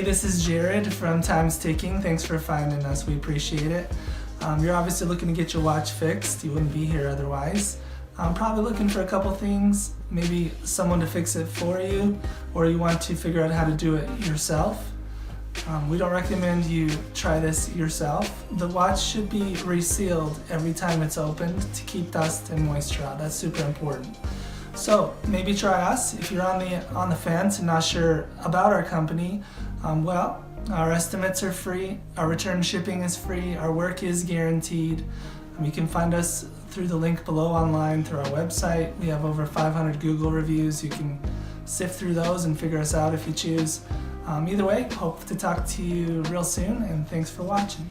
Hey, this is Jared from Time's Ticking. Thanks for finding us. We appreciate it. You're obviously looking to get your watch fixed. You wouldn't be here otherwise. Probably looking for a couple things, maybe someone to fix it for you, or you want to figure out how to do it yourself. We don't recommend you try this yourself. The watch should be resealed every time it's opened to keep dust and moisture out. That's super important. So maybe try us. If you're on the fence and not sure about our company, well, our estimates are free, our return shipping is free, our work is guaranteed. You can find us through the link below online through our website. We have over 500 Google reviews. You can sift through those and figure us out if you choose. Either way, hope to talk to you real soon, and thanks for watching.